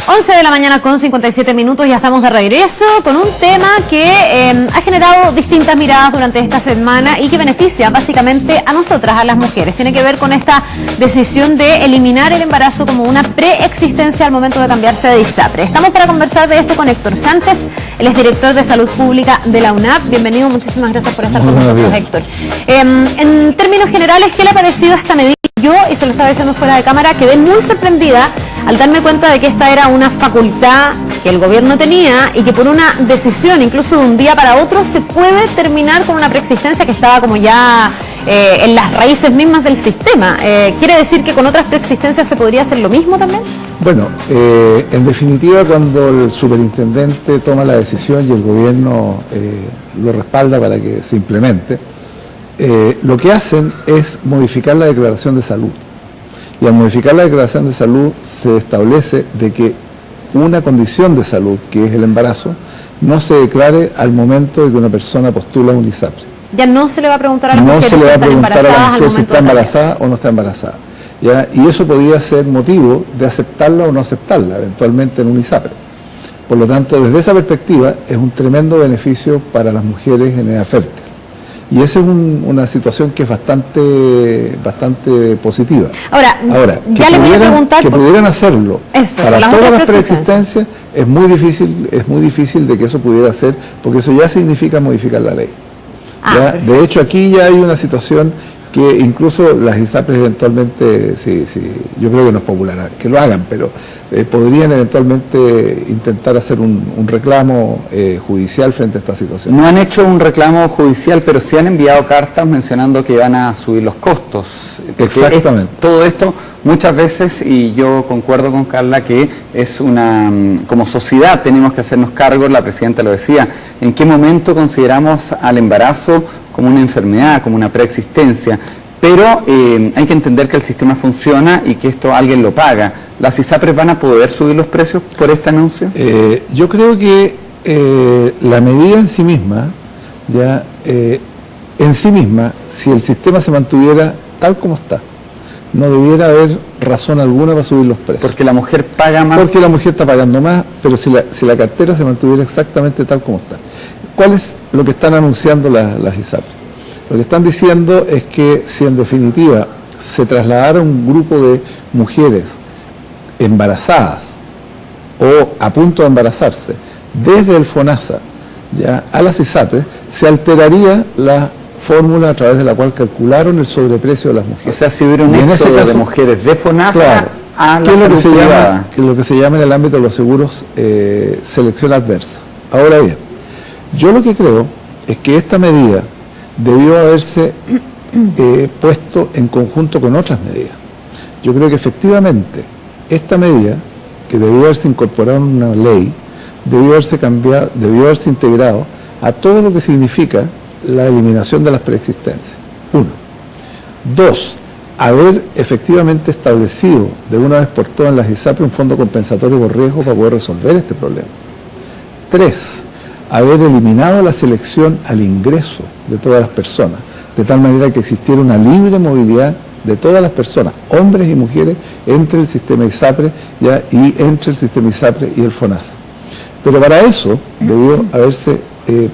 11 de la mañana con 57 minutos, ya estamos de regreso con un tema que ha generado distintas miradas durante esta semana y que beneficia básicamente a nosotras, a las mujeres. Tiene que ver con esta decisión de eliminar el embarazo como una preexistencia al momento de cambiarse de ISAPRE. Estamos para conversar de esto con Héctor Sánchez, él es director de Salud Pública de la UNAP. Bienvenido, muchísimas gracias por estar con nosotros, Héctor. En términos generales, ¿qué le ha parecido esta medida? Yo, y se lo estaba diciendo fuera de cámara, quedé muy sorprendida al darme cuenta de que esta era una facultad que el gobierno tenía y que por una decisión, incluso de un día para otro, se puede terminar con una preexistencia que estaba como ya en las raíces mismas del sistema. ¿Quiere decir que con otras preexistencias se podría hacer lo mismo también? Bueno, en definitiva, cuando el superintendente toma la decisión y el gobierno lo respalda para que se implemente, lo que hacen es modificar la declaración de salud. Y al modificar la declaración de salud se establece de que una condición de salud, que es el embarazo, no se declare al momento de que una persona postula un ISAPRE. Ya no se le va a preguntar a la mujer si está embarazada o no está embarazada. ¿Ya? Y eso podría ser motivo de aceptarla o no aceptarla, eventualmente en un ISAPRE. Por lo tanto, desde esa perspectiva, es un tremendo beneficio para las mujeres en edad fértil. Y esa es una situación que es bastante positiva. Ahora ya le voy a preguntar... Que pudieran hacerlo para todas las preexistencias, es muy difícil de que eso pudiera ser, porque eso ya significa modificar la ley. De hecho, aquí ya hay una situación que incluso las ISAPRES eventualmente, yo creo que no es popular que lo hagan, pero podrían eventualmente intentar hacer un reclamo judicial frente a esta situación. No han hecho un reclamo judicial, pero sí han enviado cartas mencionando que van a subir los costos. Exactamente. Todo esto muchas veces, y yo concuerdo con Carla, que es como sociedad tenemos que hacernos cargo, la presidenta lo decía, en qué momento consideramos al embarazo como una enfermedad, como una preexistencia, pero hay que entender que el sistema funciona y que esto alguien lo paga. ¿Las ISAPRES van a poder subir los precios por este anuncio? Yo creo que la medida en sí misma, si el sistema se mantuviera tal como está, no debiera haber razón alguna para subir los precios. Porque la mujer paga más. Porque la mujer está pagando más, pero si la cartera se mantuviera exactamente tal como está. ¿Cuál es lo que están anunciando las ISAPRES? Lo que están diciendo es que si en definitiva se trasladara un grupo de mujeres embarazadas o a punto de embarazarse desde el FONASA a las ISAPRES, se alteraría la fórmula a través de la cual calcularon el sobreprecio de las mujeres. O sea, si hubiera un éxodo de mujeres de FONASA a la salud privada. Que es lo que se llama en el ámbito de los seguros selección adversa. Ahora bien, yo lo que creo es que esta medida debió haberse puesto en conjunto con otras medidas. Yo creo que efectivamente esta medida, que debió haberse incorporado en una ley, debió haberse integrado a todo lo que significa la eliminación de las preexistencias. 1. 2. Haber efectivamente establecido de una vez por todas en las ISAPRE un fondo compensatorio por riesgo para poder resolver este problema. 3. Haber eliminado la selección al ingreso de todas las personas, de tal manera que existiera una libre movilidad de todas las personas, hombres y mujeres, entre el sistema ISAPRE y entre el sistema ISAPRE y el FONASA. Pero para eso debió haberse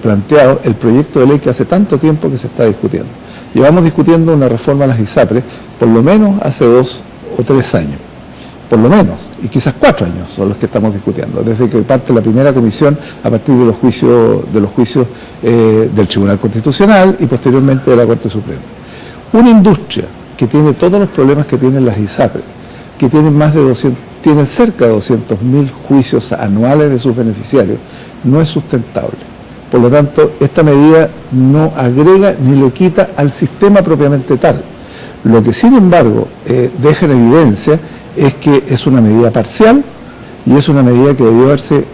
planteado el proyecto de ley que hace tanto tiempo que se está discutiendo. Llevamos discutiendo una reforma a las ISAPRE por lo menos hace 2 o 3 años, por lo menos, y quizás 4 años son los que estamos discutiendo, desde que parte la primera comisión a partir de los juicios del Tribunal Constitucional y posteriormente de la Corte Suprema. Una industria que tiene todos los problemas que tienen las ISAPRE, que tienen tienen cerca de 200.000 juicios anuales de sus beneficiarios, no es sustentable. Por lo tanto, esta medida no agrega ni le quita al sistema propiamente tal. Lo que sin embargo deja en evidencia es que es una medida parcial y es una medida que debió haberse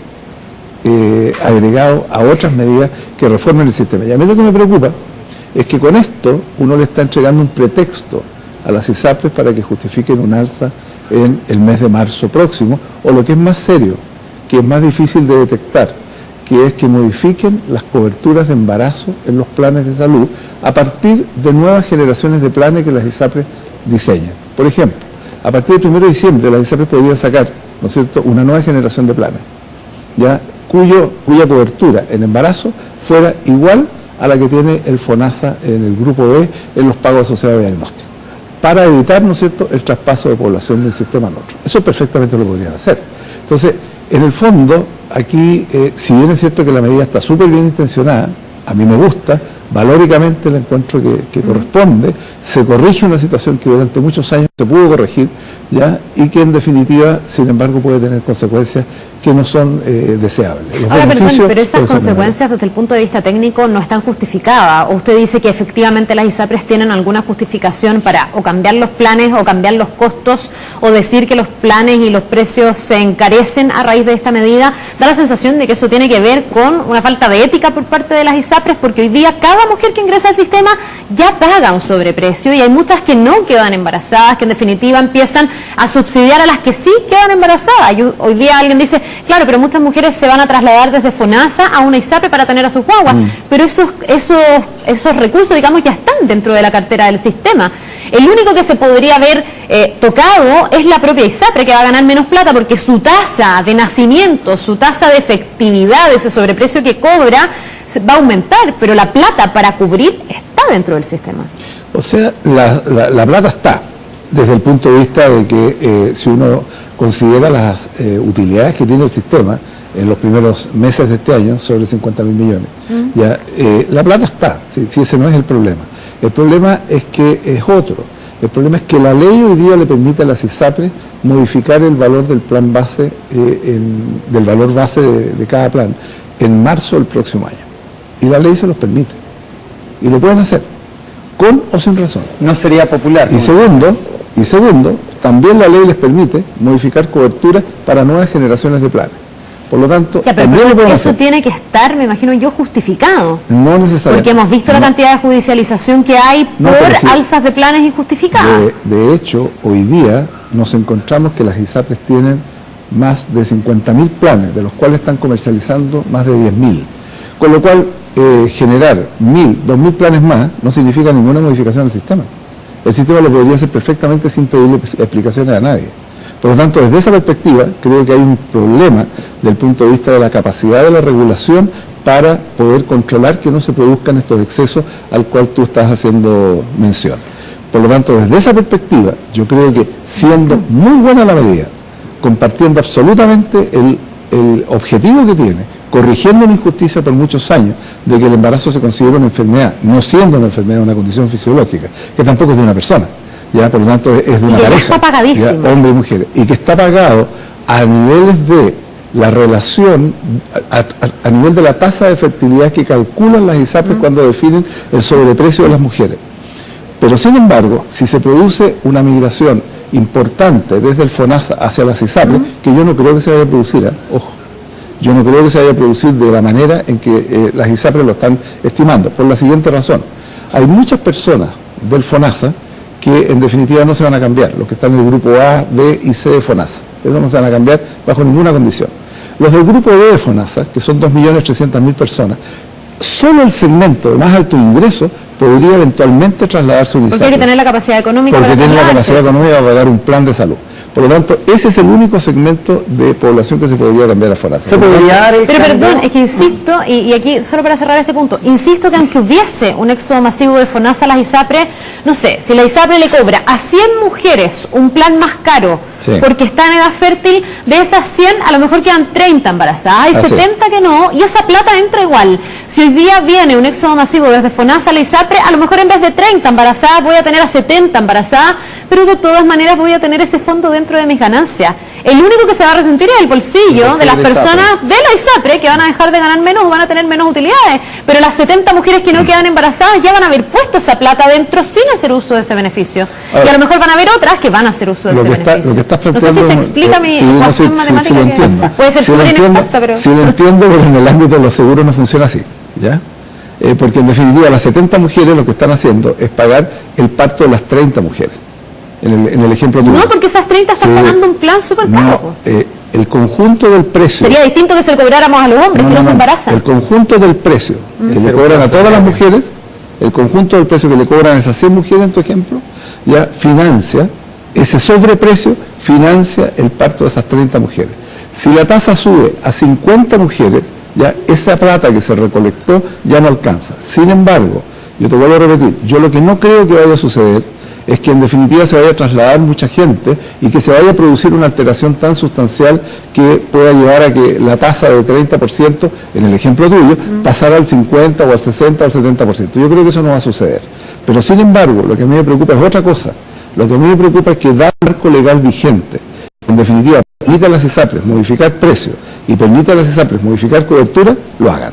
agregado a otras medidas que reformen el sistema. Y a mí lo que me preocupa es que con esto uno le está entregando un pretexto a las ISAPRES para que justifiquen un alza en el mes de marzo próximo, o lo que es más serio, que es más difícil de detectar, que es que modifiquen las coberturas de embarazo en los planes de salud a partir de nuevas generaciones de planes que las ISAPRES diseñan. Por ejemplo, a partir del 1 de diciembre las ISAPRES podrían sacar ¿no es cierto?, una nueva generación de planes, ¿ya?, cuya cobertura en embarazo fuera igual a la que tiene el FONASA en el grupo B en los pagos asociados a diagnóstico, para evitar, ¿no es cierto?, el traspaso de población del sistema al otro. Eso perfectamente lo podrían hacer. Entonces, en el fondo, aquí, si bien es cierto que la medida está súper bien intencionada, a mí me gusta, valóricamente el encuentro que corresponde, se corrige una situación que durante muchos años se pudo corregir, ¿ya?, y que en definitiva, sin embargo, puede tener consecuencias que no son deseables. Ahora, pero esas consecuencias desde el punto de vista técnico no están justificadas. ¿O usted dice que efectivamente las ISAPRES tienen alguna justificación para o cambiar los planes o cambiar los costos o decir que los planes y los precios se encarecen a raíz de esta medida? Da la sensación de que eso tiene que ver con una falta de ética por parte de las ISAPRES, porque hoy día cada mujer que ingresa al sistema ya paga un sobreprecio y hay muchas que no quedan embarazadas, que en definitiva empiezan a subsidiar a las que sí quedan embarazadas. Hoy día alguien dice, claro, pero muchas mujeres se van a trasladar desde FONASA a una ISAPRE para tener a sus guaguas, pero esos recursos, digamos, ya están dentro de la cartera del sistema. El único que se podría haber tocado es la propia ISAPRE, que va a ganar menos plata porque su tasa de nacimiento, su tasa de efectividad de ese sobreprecio que cobra va a aumentar, pero la plata para cubrir está dentro del sistema. O sea, la plata está, desde el punto de vista de que si uno considera las utilidades que tiene el sistema en los primeros meses de este año, sobre 50.000 millones, ya, la plata está, si ese no es el problema. El problema es que es otro. El problema es que la ley hoy día le permite a las ISAPRES modificar el valor del plan base, del valor base de cada plan, en marzo del próximo año. Y la ley se los permite. Y lo pueden hacer, con o sin razón. No sería popular. Y segundo, también la ley les permite modificar coberturas para nuevas generaciones de planes. Por lo tanto, también lo pueden hacer. Eso tiene que estar, me imagino yo, justificado. No necesariamente. Porque hemos visto la cantidad de judicialización que hay por alzas de planes injustificadas. De hecho, hoy día nos encontramos que las ISAPRES tienen más de 50.000 planes, de los cuales están comercializando más de 10.000. Con lo cual, generar 1.000, 2.000 planes más no significa ninguna modificación del sistema. El sistema lo podría hacer perfectamente sin pedirle explicaciones a nadie. Por lo tanto, desde esa perspectiva, creo que hay un problema del punto de vista de la capacidad de la regulación para poder controlar que no se produzcan estos excesos al cual tú estás haciendo mención. Por lo tanto, desde esa perspectiva, yo creo que siendo muy buena la medida, compartiendo absolutamente el objetivo que tiene, corrigiendo una injusticia por muchos años de que el embarazo se considera una enfermedad, no siendo una enfermedad, una condición fisiológica, que tampoco es de una persona, ya, por lo tanto es de una pareja, está pagadísimo, ya, hombre y mujer, y que está pagado a niveles de la relación, a nivel de la tasa de fertilidad que calculan las ISAPRES cuando definen el sobreprecio de las mujeres. Pero sin embargo, si se produce una migración importante desde el FONASA hacia las ISAPRES, que yo no creo que se vaya a producir, ojo, yo no creo que se vaya a producir de la manera en que las ISAPRES lo están estimando, por la siguiente razón. Hay muchas personas del FONASA que en definitiva no se van a cambiar, los que están en el grupo A, B y C de FONASA. Eso no se van a cambiar bajo ninguna condición. Los del grupo D de FONASA, que son 2.300.000 personas, solo el segmento de más alto ingreso podría eventualmente trasladarse a un ISAPRE. Porque hay que tener la capacidad económica para tener la capacidad económica para pagar un plan de salud. Por lo tanto, ese es el único segmento de población que se podría cambiar a FONASA. ¿Se podría dar el cambio? Perdón, es que insisto, y aquí solo para cerrar este punto, insisto que aunque hubiese un éxodo masivo de FONASA a las ISAPRES, no sé, si la ISAPRE le cobra a 100 mujeres un plan más caro porque está en edad fértil, de esas 100 a lo mejor quedan 30 embarazadas, hay 70 que no, y esa plata entra igual. Si hoy día viene un éxodo masivo desde FONASA a la ISAPRE, a lo mejor en vez de 30 embarazadas voy a tener a 70 embarazadas, pero de todas maneras voy a tener ese fondo dentro de mis ganancias. El único que se va a resentir es el bolsillo de las personas de la ISAPRE, que van a dejar de ganar menos o van a tener menos utilidades, pero las 70 mujeres que no quedan embarazadas ya van a haber puesto esa plata dentro sin hacer uso de ese beneficio. Y a lo mejor van a haber otras que van a hacer uso de ese beneficio. No sé si se explica mi ecuación matemática. Sí, que puede ser súper inexacta, pero... Sí, lo entiendo, pero en el ámbito de los seguros no funciona así, ¿ya? Porque en definitiva las 70 mujeres lo que están haciendo es pagar el parto de las 30 mujeres. En el ejemplo tuyo. No, porque esas 30 están pagando un plan súper caro. El conjunto del precio... Sería distinto que se lo cobráramos a los hombres que no se embarazan. El conjunto del precio que le cobran a todas las mujeres, el conjunto del precio que le cobran a esas 100 mujeres en tu ejemplo, ya financia ese sobreprecio financia el parto de esas 30 mujeres. Si la tasa sube a 50 mujeres, ya esa plata que se recolectó ya no alcanza. Sin embargo, yo te vuelvo a repetir, yo lo que no creo que vaya a suceder es que en definitiva se vaya a trasladar mucha gente y que se vaya a producir una alteración tan sustancial que pueda llevar a que la tasa de 30%, en el ejemplo tuyo, pasara al 50 o al 60 o al 70%. Yo creo que eso no va a suceder. Pero sin embargo, lo que a mí me preocupa es otra cosa. Lo que a mí me preocupa es que dar marco legal vigente, en definitiva, permita a las ISAPRES modificar precios y permita a las ISAPRES modificar cobertura, lo hagan.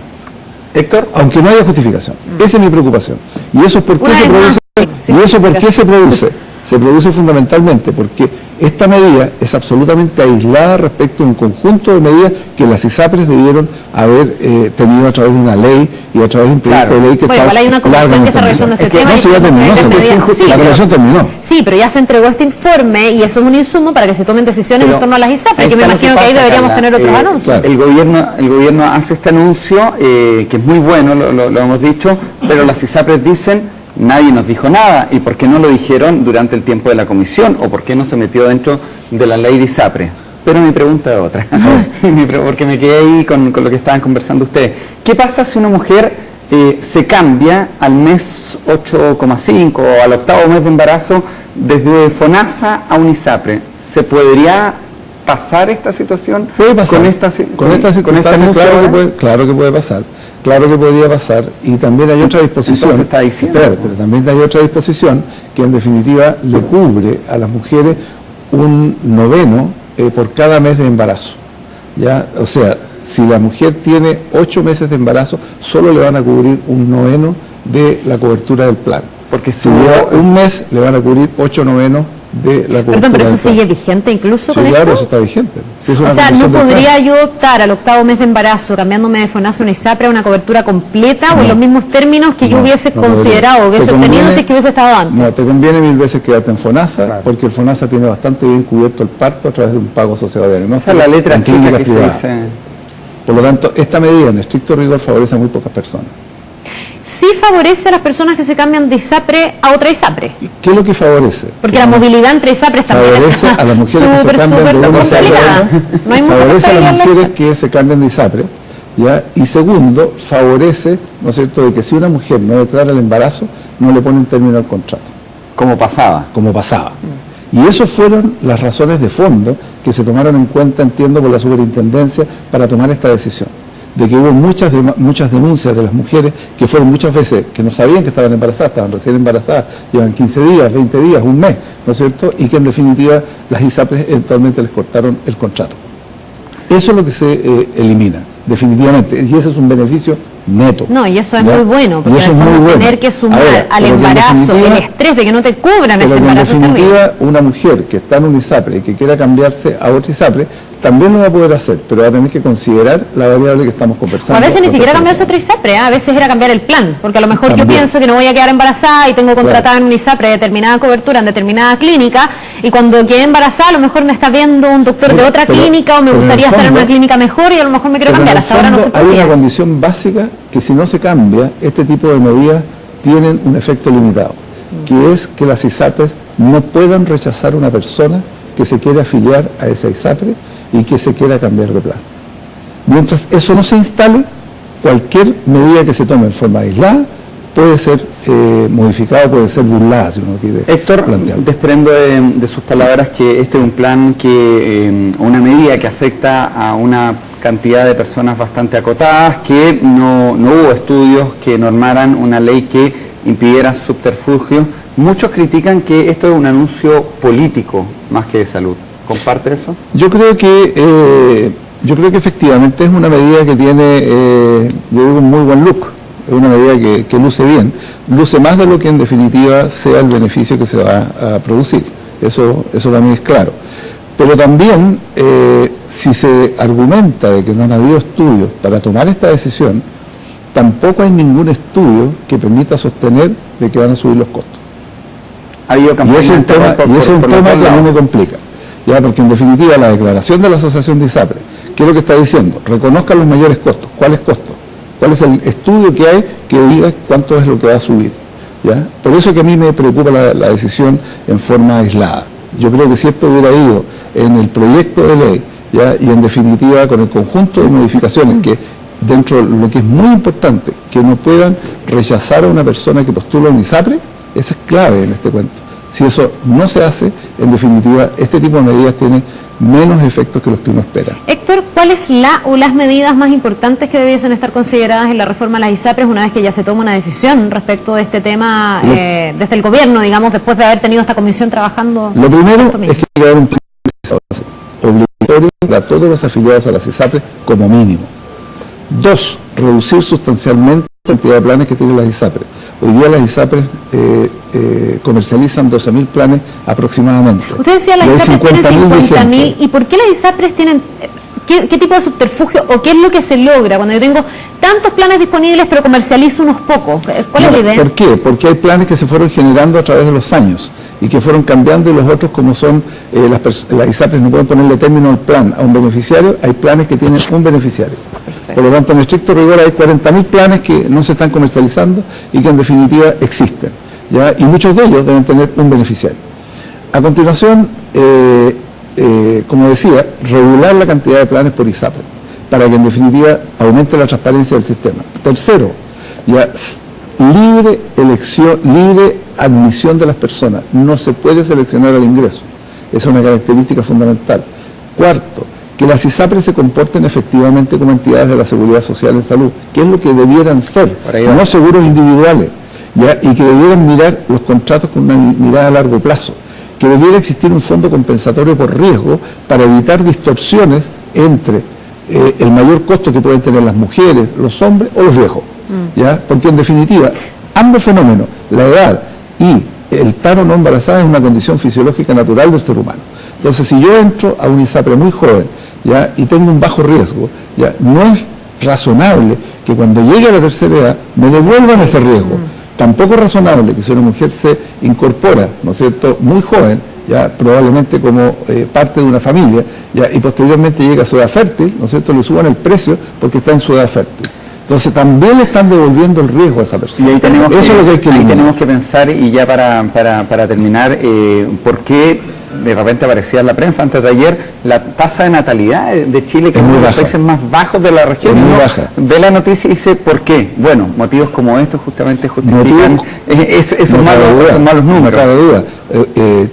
Héctor, aunque no haya justificación. Esa es mi preocupación. ¿Y eso por qué se produce? ¿Y eso por qué se produce? Se produce fundamentalmente porque esta medida es absolutamente aislada respecto a un conjunto de medidas que las ISAPRES debieron haber tenido a través de una ley y a través de un proyecto de ley que está hay una comisión que está revisando este tema. No, se ya terminó, la comisión terminó. Sí, pero ya se entregó este informe y eso es un insumo para que se tomen decisiones en torno a las ISAPRES, que me imagino que ahí deberíamos tener otros anuncios. El gobierno hace este anuncio, que es muy bueno, lo hemos dicho, pero las ISAPRES dicen: nadie nos dijo nada. ¿Y por qué no lo dijeron durante el tiempo de la comisión? ¿O por qué no se metió dentro de la ley de ISAPRE? Pero mi pregunta es otra, porque me quedé ahí con lo que estaban conversando ustedes. ¿Qué pasa si una mujer se cambia al mes 8,5 o al octavo mes de embarazo desde FONASA a un ISAPRE? ¿Se podría pasar esta situación? Puede pasar. Con esta circunstancia, claro que puede pasar. Claro que podría pasar, y también hay otra disposición. Entonces está diciendo, pero también hay otra disposición que en definitiva le cubre a las mujeres un noveno por cada mes de embarazo. ¿Ya? O sea, si la mujer tiene 8 meses de embarazo, solo le van a cubrir un noveno de la cobertura del plan. Porque si lleva un mes, le van a cubrir 8 novenos de la cobertura. Perdón, pero eso sigue vigente incluso con claro, esto. Eso está vigente. Si o sea, ¿no podría yo optar al octavo mes de embarazo, cambiándome de FONASA a una ISAPRE, a una cobertura completa o en los mismos términos que yo hubiese considerado, hubiese obtenido si es que hubiese estado antes? No, te conviene 1000 veces quedarte en FONASA, porque el FONASA tiene bastante bien cubierto el parto a través de un pago asociado de diagnóstico. Esa es la letra chica que se dice. Por lo tanto, esta medida en estricto rigor favorece a muy pocas personas. Sí favorece a las personas que se cambian de ISAPRE a otra ISAPRE. ¿Qué es lo que favorece? Porque la movilidad entre ISAPRES también favorece a las mujeres que se cambian de una ISAPRE. No hay favorece a las mujeres que se cambian de ISAPRE, ¿ya? Y segundo, favorece, ¿no es cierto?, de que si una mujer no declara el embarazo, no le ponen término al contrato. Como pasaba. Como pasaba. Y esas fueron las razones de fondo que se tomaron en cuenta, entiendo, por la superintendencia para tomar esta decisión. De que hubo muchas denuncias de las mujeres que fueron muchas veces que no sabían que estaban embarazadas, estaban recién embarazadas, llevan 15 días, 20 días, un mes, ¿no es cierto? Y que en definitiva las ISAPRES eventualmente les cortaron el contrato. Eso es lo que se elimina, definitivamente, y ese es un beneficio neto. No, y eso es muy bueno, porque en el fondo tener que sumar al embarazo el estrés de que no te cubran ese embarazo. En definitiva, una mujer que está en un ISAPRE y que quiera cambiarse a otra ISAPRE, también lo va a poder hacer, pero va a tener que considerar la variable que estamos conversando. O a veces ni siquiera cambiarse a otra ISAPRE, a veces era cambiar el plan, porque a lo mejor yo pienso que no voy a quedar embarazada y tengo contratada en un ISAPRE determinada cobertura en determinada clínica, y cuando quedé embarazada a lo mejor me está viendo un doctor de otra clínica o me gustaría estar en una clínica mejor y a lo mejor me quiero cambiar. Hasta ahora no se puede. Hay una condición básica que si no se cambia, este tipo de medidas tienen un efecto limitado, que es que las ISAPRES no puedan rechazar a una persona que se quiere afiliar a esa ISAPRE y que se quiera cambiar de plan. Mientras eso no se instale, cualquier medida que se tome en forma aislada puede ser modificada, puede ser burlada, si uno quiere. Héctor, desprendo de sus palabras que este es un plan que, una medida que afecta a una cantidad de personas bastante acotadas, que no hubo estudios que normaran una ley que impidiera subterfugios. Muchos critican que esto es un anuncio político más que de salud. ¿Comparte eso? Yo creo que efectivamente es una medida que tiene, yo digo, un muy buen look. Es una medida que luce bien, luce más de lo que en definitiva sea el beneficio que se va a producir. Eso para mí es claro. Pero también, si se argumenta de que no han habido estudios para tomar esta decisión, tampoco hay ningún estudio que permita sostener de que van a subir los costos. Y ese es un tema que a mí me complica. Ya, porque en definitiva la declaración de la Asociación de ISAPRE, ¿qué es lo que está diciendo? Reconozcan los mayores costos. ¿Cuáles costos? ¿Cuál es el estudio que hay que diga cuánto es lo que va a subir? ¿Ya? Por eso que a mí me preocupa la decisión en forma aislada. Yo creo que si esto hubiera ido en el proyecto de ley, ¿ya? Y en definitiva con el conjunto de modificaciones que dentro de lo que es muy importante, que no puedan rechazar a una persona que postula un ISAPRE, eso es clave en este cuento. Si eso no se hace, en definitiva, este tipo de medidas tiene menos efectos que los que uno espera. Héctor, ¿cuáles la o las medidas más importantes que debiesen estar consideradas en la reforma a las ISAPRES una vez que ya se toma una decisión respecto de este tema desde el gobierno, digamos, después de haber tenido esta comisión trabajando? Lo primero es que hay que dar un plan obligatorio para todos los afiliados a las ISAPRES como mínimo. 2, reducir sustancialmente la cantidad de planes que tienen las ISAPRES. Hoy día las ISAPRES comercializan 12.000 planes aproximadamente. Usted decía las ISAPRES tienen 50.000, ¿y por qué las ISAPRES tienen, qué tipo de subterfugio o qué es lo que se logra cuando yo tengo tantos planes disponibles pero comercializo unos pocos? ¿Cuál es la idea? ¿Por qué? Porque hay planes que se fueron generando a través de los años y que fueron cambiando, y los otros, como son las ISAPRES no pueden ponerle término al plan a un beneficiario, hay planes que tienen un beneficiario. Perfecto. Por lo tanto, en estricto rigor hay 40.000 planes que no se están comercializando y que en definitiva existen, ¿ya? Y muchos de ellos deben tener un beneficiario. A continuación, como decía, regular la cantidad de planes por ISAPRES para que en definitiva aumente la transparencia del sistema. Tercero, ya libre elección, libre admisión de las personas. No se puede seleccionar al ingreso. Esa es una característica fundamental. Cuarto, que las ISAPRES se comporten efectivamente como entidades de la Seguridad Social en salud, que es lo que debieran ser, no seguros individuales, ¿ya? Y que debieran mirar los contratos con una mirada a largo plazo, que debiera existir un fondo compensatorio por riesgo para evitar distorsiones entre el mayor costo que pueden tener las mujeres, los hombres o los viejos, ¿ya? Porque en definitiva, ambos fenómenos, la edad y el estar o no embarazada, es una condición fisiológica natural del ser humano. Entonces, si yo entro a un ISAPRE muy joven, ¿ya? Y tengo un bajo riesgo, ¿ya? No es razonable que cuando llegue a la tercera edad me devuelvan ese riesgo. Tampoco es razonable que si una mujer se incorpora, ¿no es cierto?, muy joven, ya probablemente como parte de una familia, ya, y posteriormente llega a su edad fértil, ¿no es cierto?, le suban el precio porque está en su edad fértil. Entonces también le están devolviendo el riesgo a esa persona. Y ahí tenemos eso es lo que hay que eliminar. Ahí tenemos que pensar, y ya para terminar, ¿por qué de repente aparecía en la prensa antes de ayer la tasa de natalidad de Chile, que es uno de los países más bajos de la región? Es muy baja. Ve la noticia y dice, ¿por qué? Bueno, motivos como estos justamente justifican esos malos números. No cabe duda.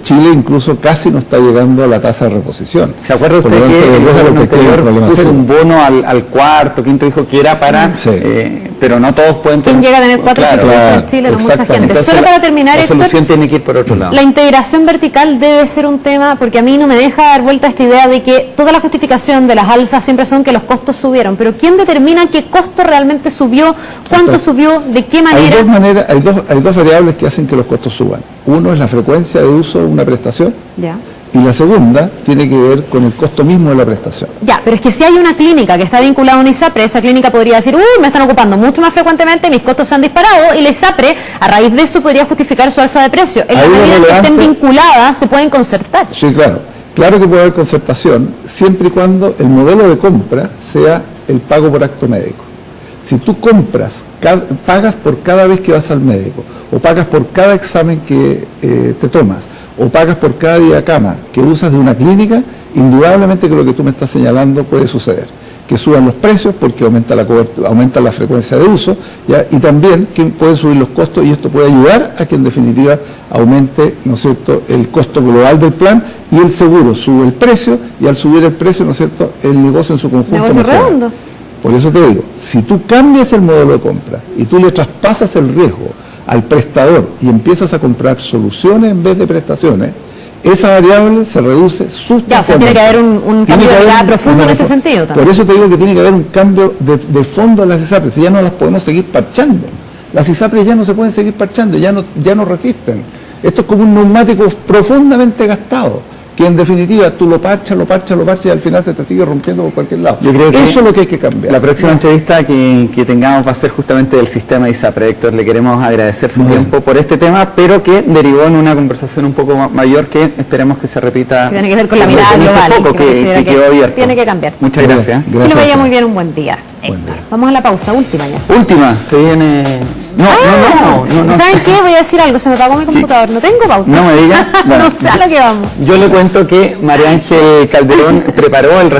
Chile incluso casi no está llegando a la tasa de reposición. ¿Se acuerda usted que el gobierno anterior puso un bono al cuarto, quinto hijo, que era para... pero no todos pueden tener... ¿Quién llega a tener 4 hijos en Chile? No mucha gente. Entonces, solo para terminar, la Héctor, solución tiene que ir por otro lado. La integración vertical debe ser un tema, porque a mí no me deja dar vuelta esta idea de que toda la justificación de las alzas siempre son que los costos subieron, pero ¿quién determina qué costo realmente subió, cuánto subió, de qué manera? Hay dos variables que hacen que los costos suban. Uno es la frecuencia de uso de una prestación. Ya. Y la segunda tiene que ver con el costo mismo de la prestación. Ya, pero es que si hay una clínica que está vinculada a una ISAPRE, esa clínica podría decir, me están ocupando mucho más frecuentemente, mis costos se han disparado, y la ISAPRE, a raíz de eso, podría justificar su alza de precio. En la medida que estén vinculadas, se pueden concertar. Sí, claro. Claro que puede haber concertación, siempre y cuando el modelo de compra sea el pago por acto médico. Si tú compras, pagas por cada vez que vas al médico, o pagas por cada examen que te tomas, o pagas por cada día cama que usas de una clínica, indudablemente que lo que tú me estás señalando puede suceder. Que suban los precios porque aumenta la cobertura, aumenta la frecuencia de uso, ¿ya? Y también que pueden subir los costos, y esto puede ayudar a que en definitiva aumente, ¿no es cierto?, el costo global del plan, y el seguro sube el precio, y al subir el precio, ¿no es cierto?, el negocio en su conjunto negocio redondo. Por eso te digo, si tú cambias el modelo de compra y tú le traspasas el riesgo al prestador y empiezas a comprar soluciones en vez de prestaciones, esa variable se reduce sustancialmente. Ya, o sea, tiene que haber un cambio de mirada profundo en este sentido también. Por eso te digo que tiene que haber un cambio de fondo en las ISAPRES, si ya no las podemos seguir parchando. Las ISAPRES ya no se pueden seguir parchando, ya no resisten. Esto es como un neumático profundamente gastado, que en definitiva tú lo parchas y al final se te sigue rompiendo por cualquier lado. Yo creo que eso es lo que hay que cambiar. La próxima entrevista que tengamos va a ser justamente del sistema ISAPRE. Héctor, le queremos agradecer su tiempo por este tema, pero que derivó en una conversación un poco mayor que esperemos que se repita. Que tiene que ver con la mirada global, que quedó abierto. Tiene que cambiar. Muchas gracias. Que le vaya muy bien, un buen día. Buen día. Vamos a la pausa, última ya. Última, se viene... No. ¿Saben qué? Voy a decir algo, se me apagó mi computador, no tengo pauta. No me diga. Bueno, no sé a lo que vamos. Yo le cuento que María Ángel Calderón preparó el